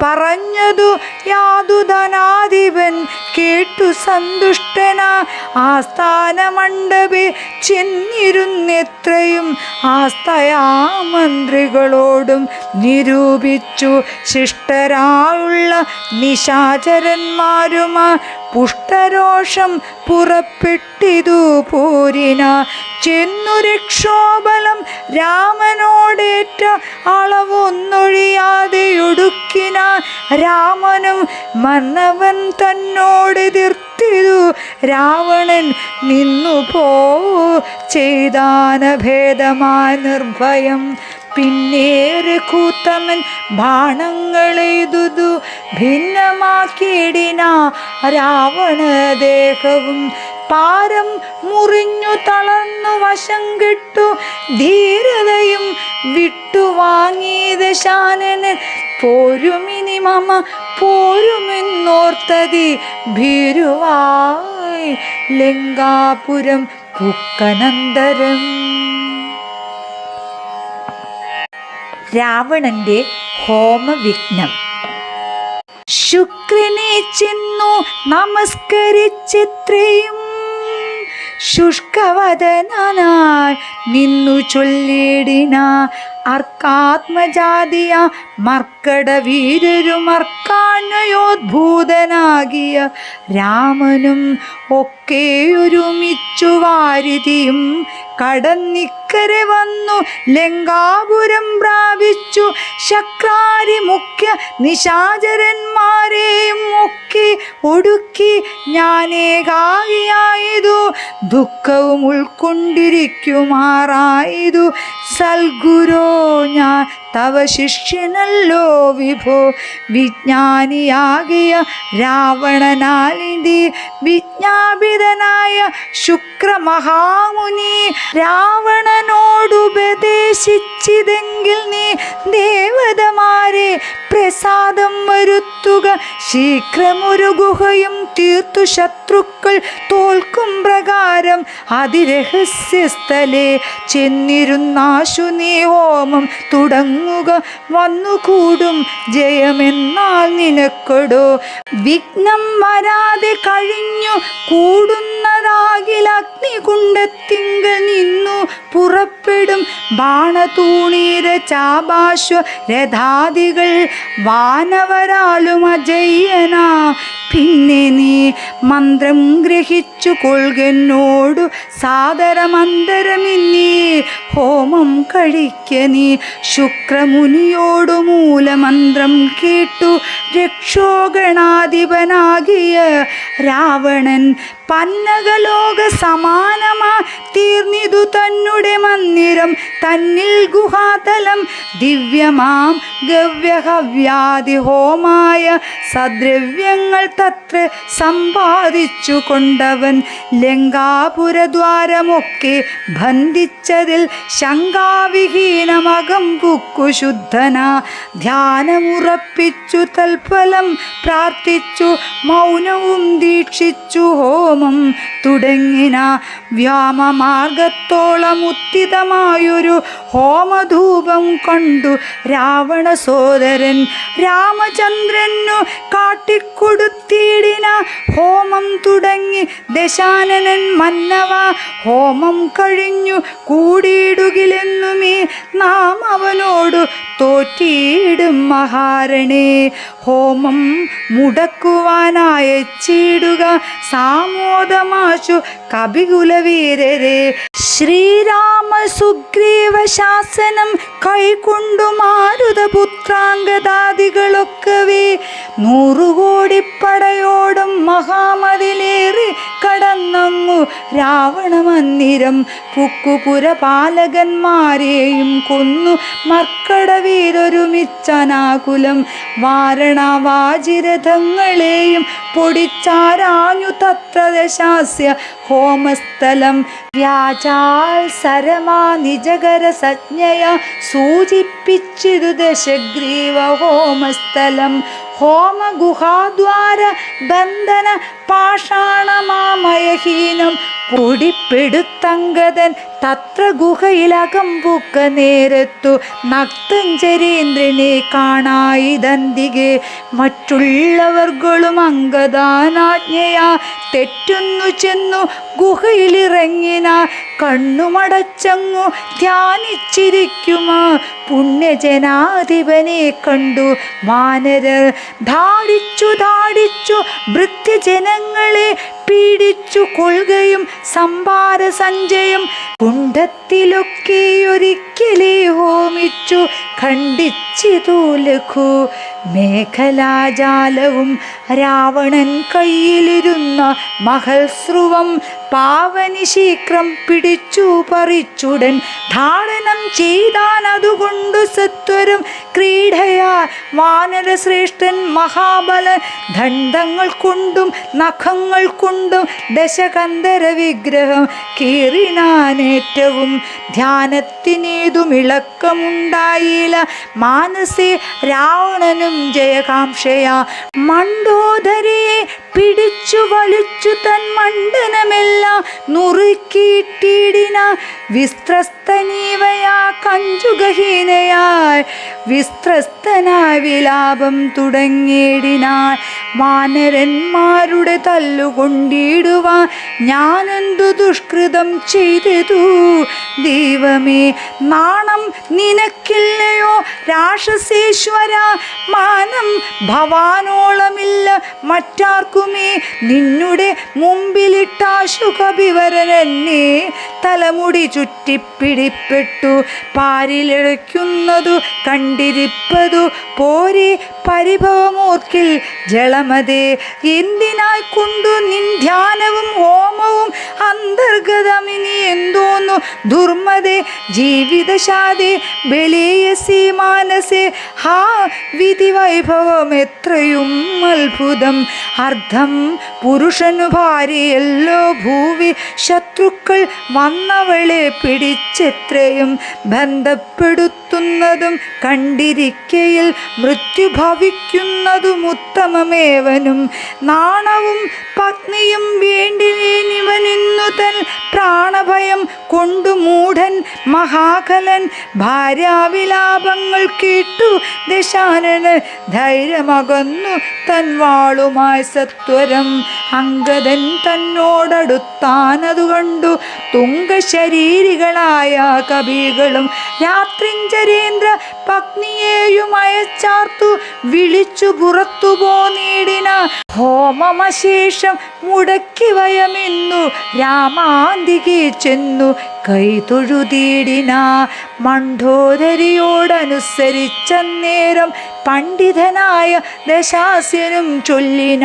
പറഞ്ഞതു യാതുധനാധിപൻ കേട്ടു സന്തുഷ്ടന. ആസ്ഥാനമണ്ഡപേ ചെന്നിരുന്നെത്രയും ആസ്തയാമന്ത്രികളോടും നിരൂപിച്ചു. ശിഷ്ടരായുള്ള നിശാചരന്മാരുമാ പുഷ്ടരോഷം പുറപ്പെട്ടിതു പോരിന. ചെന്നു രക്ഷോബലം രാമനോടേറ്റ അളവൊന്നൊഴിയാതെയൊടുക്കിന. രാമനും മന്നവൻ തന്നോടെതിർത്തിതു. രാവണൻ നിന്നു ചെയ്താനഭേദമായ നിർഭയം. പിന്നേറെ കൂത്തമൻ ബാണങ്ങളെയ്തു ഭിന്നമാക്കിയിടിന രാവണദേഹവും. പാരം മുറിഞ്ഞു തളർന്നു വശം കെട്ടു ധീരതയും വിട്ടുവാങ്ങി ദശാനനൻ. പോരുമിനി മമ പോരുമെന്നോർത്തതി ഭീരുവായി ലങ്കാപുരം പുക്കനന്തരം. രാവണന്റെ ഹോമവിഘ്നം. ശുക്രനെ ചെന്നു നമസ്കരിച്ചിത്രയും ശുഷ്കവദനായി നിന്നു ചൊല്ലിടിന. അർക്കാത്മജാതിയ മർക്കടവീരരും അർക്കാന്വയോദ്ഭൂതനാകിയ രാമനും ഒക്കെ ഒരുമിച്ചു വാരിതിയും കടന്നിക്കരെ വന്നു ലങ്കാപുരം പ്രാപിച്ചു. ശക്രാരി മുഖ്യ നിശാചരന്മാരെയും ഒക്കെ ഒടുക്കി ഞാനേകാകിയായതു. ദുഃഖവും ഉൾക്കൊണ്ടിരിക്കുമാറായതു. സൽഗുരോ ഞാൻ തവ ശിഷ്യനല്ലോ വിഭോ. വിജ്ഞാനിയാകിയ രാവണനാലിതി വിജ്ഞാപിതനായ ശുക്രമഹാമുനി രാവണനോടുപദേശിച്ചിതെങ്കിൽ നീ ദേവതമാരെ പ്രസാദം വരുത്തുക. ശീഘ്ര ശീഘ്രമൊരു ഗുഹയും തീർത്തു ശത്രുക്കൾ തോൽക്കും പ്രകാരം അതിരഹസ്യസ്ഥലെ ചെന്നിരുന്നാശു നീ ഹോമം തുടങ്ങുക വന്നുകൂടും ജയമെന്നാൽ നിനക്കൊടോ. വിഘ്നം വരാതെ കഴിഞ്ഞു കൂടുന്നതാകിൽ അഗ്നികുണ്ഡത്തിങ്കൽ നിന്നു പുറപ്പെടും ബാണതൂണീര ചാപാശ്വ രഥാദികൾ വാനവരാലും അജയ്യനാ. പിന്നെ നീ മന്ത്രം ഗ്രഹിച്ചു കൊൾകെന്നോടു സാദരമന്തരമിന്നീ ഹോമം കഴിക്ക നീ. ശുക്രമുനിയോടു മൂലമന്ത്രം കേട്ടു രക്ഷോഗണാധിപനാകിയ രാവണൻ പന്നകലോക സമാനമാ തീർന്നിതു തന്നുടെ മന്ദിരം തന്നിൽ ഗുഹാതലം ദിവ്യമാം ഗവ്യഹവ്യാധി ഹോമായ സദ്രവ്യങ്ങൾ തത്ര സമ്പാദിച്ചു കൊണ്ടവൻ ലങ്കാപുരദ്വാരമൊക്കെ ബന്ധിച്ചതിൽ ശങ്കാവിഹീനമകം പുക്കു ശുദ്ധന. ധ്യാനമുറപ്പിച്ചു തൽഫലം പ്രാർത്ഥിച്ചു മൗനവും ദീക്ഷിച്ചു ഹോമം തുടങ്ങിന. വ്യാമമാർഗത്തോളം ഉത്തിതമായൊരു ഹോമധൂപം കണ്ടു രാവണ സോദരൻ രാമചന്ദ്രനു കാട്ടിക്കൊടുത്തിടിന. ഹോമം തുടങ്ങി ദശാനനൻ മന്നവ ഹോമം കഴിഞ്ഞു കൂടിയിടുകിലെന്നുമേ നാം അവനോടു തോറ്റിയിടും മഹാരണേ. ഹോമം മുടക്കുവാനായച്ചിടുക സാമോദമാശു കപികുലവീരരെ. ശ്രീരാമ സുഗ്രീവ ശാസനം കൈക്കൊണ്ടു മാരുതപുത്രാംഗദാദികളൊക്കവേ 100 കോടി പടയോടും മഹാമതിലേറി കടന്നങ്ങു രാവണ മന്ദിരം പുക്കുപുരപാലകന്മാരെയും കൊന്നു മർക്കടവീരൊരുമിച്ചനാകുലം വാരണവാജിരഥങ്ങളെയും പൊടിച്ചാരാഞ്ഞു തത്ര ദശാസ്യ ഹോമസ്ഥലം. വ്യാജാത്സരമാ നിജകര സജ്ഞയ സൂചിപ്പിച്ചിതു ദശഗ്രീവ ഹോമസ്ഥലം. ഹോമഗുഹാദ്വാര ബന്ധന പാഷാണമാമയഹീനം പൊടിപ്പെടുത്തങ്കതൻ തത്ര ഗുഹയിലകം പൂക്ക നേരത്തു നക്തഞ്ചരീന്ദ്രനെ കാണായിതന്തികെ. മറ്റുള്ളവർകളും അംഗദാനാജ്ഞയാ തെറ്റുന്നു ചെന്നു ഗുഹയിലിറങ്ങിന. കണ്ണുമടച്ചങ്ങു ധ്യാനിച്ചിരിക്കുമാ പുണ്യജനാധിപനെ കണ്ടു വാനരർ ധാടിച്ചു ഭൃത്യജനങ്ങളെ പീഡിച്ചു കൊള്ളുകയും സംഭാര സഞ്ചയം കുണ്ഡത്തിലൊക്കെയൊരിക്കലേ ഹോമിച്ചു ഖണ്ഡിച്ചിതു ലഘു മേഖലാജാലവും. രാവണൻ കയ്യിലിരുന്ന മഹൽസ്രുവം പാവനി ശീഘ്രം പിടിച്ചു പറിച്ചുടൻ ധാടനം ചെയ്താൻ. അതുകൊണ്ടു സത്വരം ക്രീഡയാ വാനരശ്രേഷ്ഠൻ മഹാബലൻ ദണ്ഡങ്ങൾ കൊണ്ടും നഖങ്ങൾ കൊണ്ടും ദശകന്ധര വിഗ്രഹം കീറിനാനേറ്റവും. ധ്യാനത്തിനേതും ഇളക്കമുണ്ടായില്ല മാനസേ രാവണനും ജയകാംക്ഷയാ. മണ്ഡോദരയെ പിടിച്ചു വലിച്ചു തൻ മണ്ഡനമെല്ലാം നുറുക്കിയിട്ടിടിന. വിസ്ത്രസ്തനീവയാ കഞ്ചുകഹീനയായി വിസ്ത്രസ്തനായി വിലാപം തുടങ്ങിയിടിനാൾ. വാനരന്മാരുടെ തല്ലുകൊണ്ടിടുവാൻ ഞാനെന്തു ദുഷ്കൃതം ചെയ്തതു ദൈവമേ. നാണം നിനക്കില്ലയോ രാക്ഷസേശ്വര. മാനം ഭവാനോളമില്ല മറ്റാർക്കുമേ. നിന്നുടെ മുമ്പിലിട്ടാശു കപിവരനെന്നെ തലമുടി ചുറ്റിപ്പിടിപ്പെട്ടു പാരിലിഴയ്ക്കുന്നതു കണ്ടിരിപ്പതു പോരെ പരിഭവമോർക്കിൽ ജളമതേ. എന്തിനായി കൊണ്ടു നിൻ ധ്യാനവും ഹോമവും അന്തർഗതമിനി എന്തോന്നു ദുർമതേ. ജീവിതശാദേ ബലേയസി മാനസേ ഹാ വിധി വൈഭവം എത്രയും അത്ഭുതം. അർദ്ധം പുരുഷനു ഭാര്യയല്ലോ ഭൂവി ശത്രുക്കൾ വന്നവളെ പിടിച്ചെത്രയും ബന്ധപ്പെടുത്തുന്നതും കണ്ടിരിക്കയിൽ മൃത്യു ഭവിക്കുന്നതും ഉത്തമമേവനും. നാണവും പത്നിയും വേണ്ടിനിവനിന്നു തൻ പ്രാണഭയം കൊണ്ടു മൂഢൻ മഹാകലൻ. ഭാര്യാവിലാപങ്ങൾ കേട്ടു ദശാനന് ധൈര്യമകന്നു തൻ വാളുമായി സത്വരം. അംഗദൻ തന്നോടടുത്താനതു കണ്ടു തുംഗശരീരികളായ കവികളും രാത്രിഞ്ചരേന്ദ്ര പത്നിയെയും അയച്ചാർത്തു വിളിച്ചു പുറത്തു പോന്നീടിന. ഹോമമശേഷം മുടക്കി വയമെന്നു രാമാന്തികെ ചെന്നു കൈതൊഴുതീടിന. മണ്ഡോദരിയോടനുസരിച്ചന്നേരം പണ്ഡിതനായ ദശാസ്യനും ചൊല്ലിന.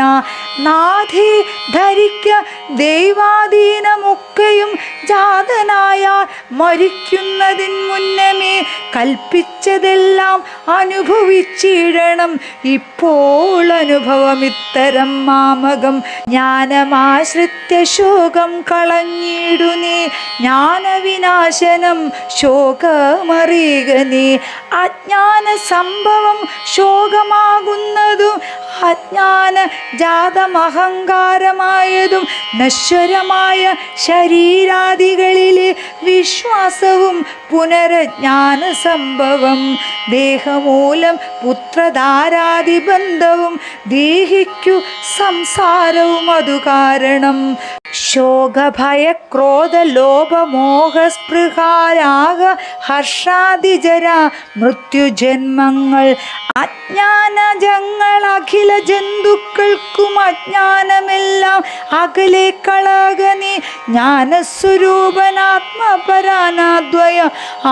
നാഥേ ധരിക്ക ദൈവാധീനമൊക്കെയും ജാതനായ മരിക്കുന്നതിൻ മുന്നമേ കൽപ്പിച്ചതെല്ലാം അനുഭവിച്ചിടണം. ഇപ്പോൾ അനുഭവമിത്തരം മാമകം ജ്ഞാനമാശ്രിത്യ ശോകം കളഞ്ഞിടു നീ. ജ്ഞാനവിനാശനം ശോകമറിയുക നീ. അജ്ഞാന സംഭവം ശോകമാകുന്നതും അജ്ഞാന ജാതമഹങ്കാരമായതും നശ്വരമായ ശരീരാദികളിലെ വിശ്വാസവും പുനരജ്ഞാന സംഭവം. ദേഹമൂലം പുത്രധാരാദിബന്ധവും ദേഹിക്കു സംസാരവും അതു കാരണം. ശോകഭയക്രോധ ലോഭമോഹസ്പൃഹാരാഗ ഹർഷാദിജര മൃത്യുജന്മങ്ങൾ. അജ്ഞാനജങ്ങൾ അഖില ജന്തുക്കൾക്കും അജ്ഞാനമെല്ലാം അകലെ കളകനി. ജ്ഞാനസ്വരൂപനാത്മപരാനാദ്വയ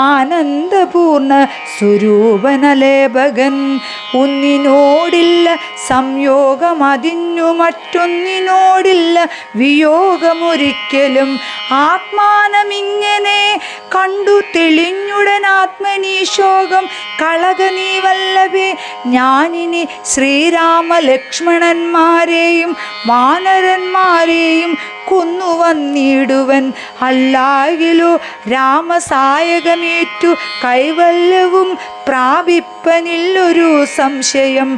ആനന്ദപൂർണ സ്വരൂപനലേപകൻ. ഒന്നിനോടില്ല സംയോഗം അതിനു മറ്റൊന്നിനോടില്ല വിയോഗമൊരിക്കലും. ആത്മാനമിങ്ങനെ കണ്ടു തെളിഞ്ഞുടൻ ആത്മനീശോകം കളക നീ വല്ലഭേ. ഞാനിനി ശ്രീരാമ ലക്ഷ്മണന്മാരെയും വാനരന്മാരെയും കൊന്നു വന്നിടുവൻ. അല്ലാകിലോ രാമസായകമേറ്റു കൈവല്യവും പ്രാപിപ്പനില്ലൊരു സംശയം.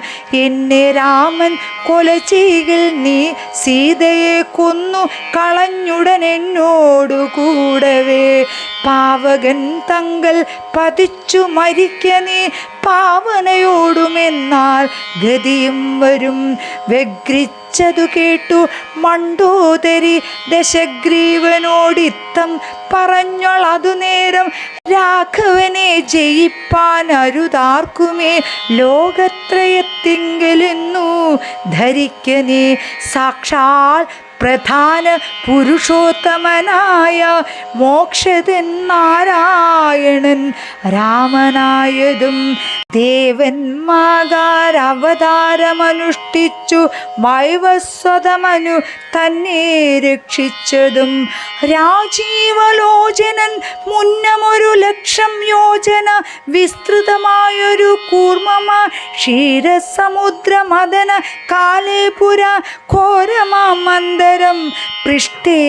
എന്നെ രാമൻ കൊല ചെയ്യിൽ നീ സീതയെ കൊന്നു കളഞ്ഞുടൻ എന്നോടു കൂടവേ. പാവകൻ തങ്കൽ പതിച്ചു മരിക്ക നീ പാവനയോടുമെന്നാൽ ഗതിയും വരും. വ്യഗ്രിച്ചതു കേട്ടു മണ്ഡോദരി ദശഗ്രീവനോടിത്തം പറഞ്ഞോളതു നേരം. രാഘവനെ ജയിപ്പാൻ അരുതാർക്കുമേ ലോകത്രയത്തിങ്കലെന്നു ധരിക്ക നീ. സാക്ഷാൽ പ്രധാന പുരുഷോത്തമനായ മോക്ഷതൻ നാരായണൻ രാമനായതും ദേവന്മാകാരവതാരമനുഷ്ഠിച്ചു വൈവസ്വതമനു തന്നെ രക്ഷിച്ചതും. രാജീവലോചനൻ മുന്നമൊരു 1,00,000 യോജന വിസ്തൃതമായൊരു കൂർമ്മമാ ക്ഷീരസമുദ്രമദന കാലേപുര ഘോരമാമന്തരം പൃഷ്ഠേ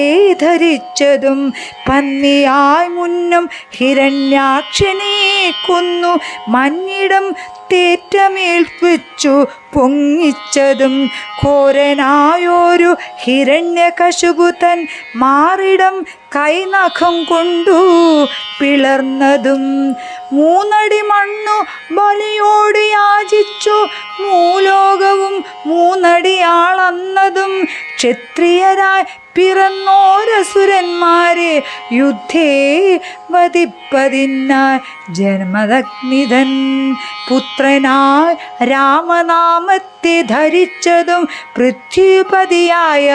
ധരിച്ചതും. പന്നിയായി മുന്നം ഹിരണ്യാക്ഷനെ കൊന്നു മന്നിടം തേറ്റമേൽപ്പിച്ചു പൊങ്ങിച്ചതും. ഘോരനായൊരു ഹിരണ്യകശിപുതൻ മാറിടം കൈനഖം കൊണ്ടു പിളർന്നതും. 3 അടി മണ്ണു ബലിയോട് യാചിച്ചു മൂലോകവും 3 അടിയാളന്നതും. ക്ഷത്രിയരായി പിറന്നോരസുരന്മാരെ യുദ്ധേ വധിപ്പതിനായി ജന്മദഗ്നിധൻ പുത്രനായി രാമനാമത്തെ ധരിച്ചതും. പൃഥ്വിപതിയായ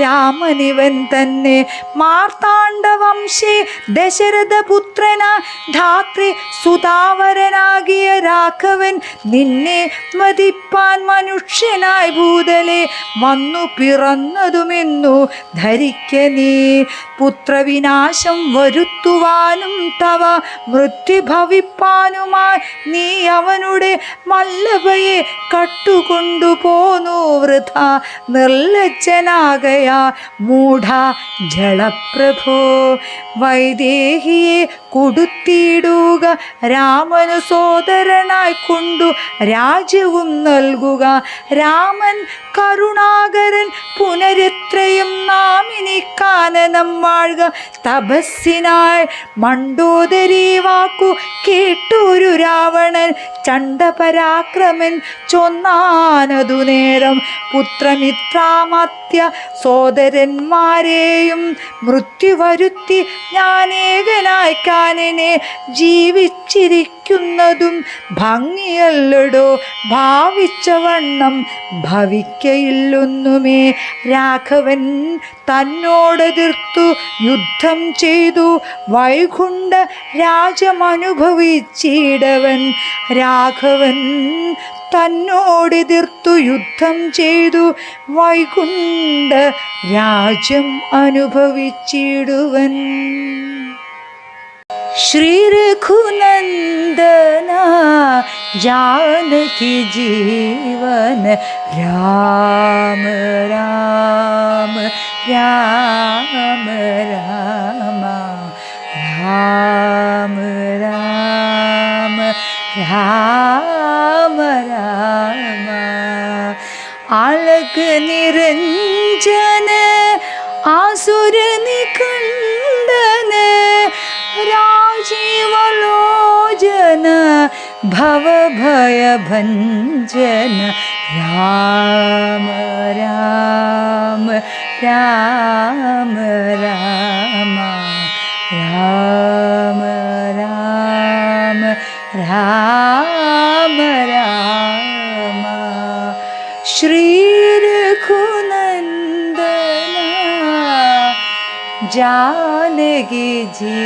രാമനിവൻ തന്നെ മാർത്താണ്ഡവംശേ ദശരഥപുത്ര പുത്രനാ ധാത്രി സുതാവരനാകിയ രാഘവൻ നിന്നെ മതിപ്പാൻ മനുഷ്യനായി ഭൂതലെ വന്നു പിറന്നതുമെന്നു ധരിക്ക നീ. പുത്രവിനാശം വരുത്തുവാനും തവ മൃത്യു ഭവിപ്പാനുമായി നീ അവനുടെ വല്ലഭയെ കട്ടുകൊണ്ടുപോന്നു വൃഥ നിർലജ്ജനാകയാ മൂഢ ജളപ്രഭോ. വൈദേഹിയെ കൊടുത്തിടുക രാമനു സോദരനായി കൊണ്ടു രാജ്യവും നൽകുക. രാമൻ കരുണാകരൻ പുനരെത്രയും നാം ഇനി കാനനം വാഴുക. തപസ്സിനായി മണ്ഡോദരി വാക്കു കേട്ടൊരു രാവണൻ ചണ്ഡപരാക്രമൻ ചൊന്നാനതു നേരം പുത്രമിത്രാമത്യ സോദരന്മാരെയും മൃത്യു വരുത്തി ഞാനേകനായി കാനനെ ജീവിച്ചിരിക്കുന്നതും ഭംഗിയല്ലടോ ഭാവിച്ച വണ്ണം ഭവിക്കയില്ലൊന്നുമേ. രാഘവൻ തന്നോടെതിർത്തു യുദ്ധം ചെയ്തു വൈകുണ്ഠ രാജമനുഭവിച്ചിടവൻ. രാഘവൻ തന്നോടെതിർത്തു യുദ്ധം ചെയ്തു വൈകുണ്ഠ രാജ്യം അനുഭവിച്ചിടുവൻ. ശ്രീ രഘുനന്ദന जानकी जीवन राम राम राम राम राम राम राम राम आलक निरंजन आसुर निकंदन राजीवलोचन भव भय भंजन राम राम राम राम राम राम राम राम श्री रघुनंदन जानकी जी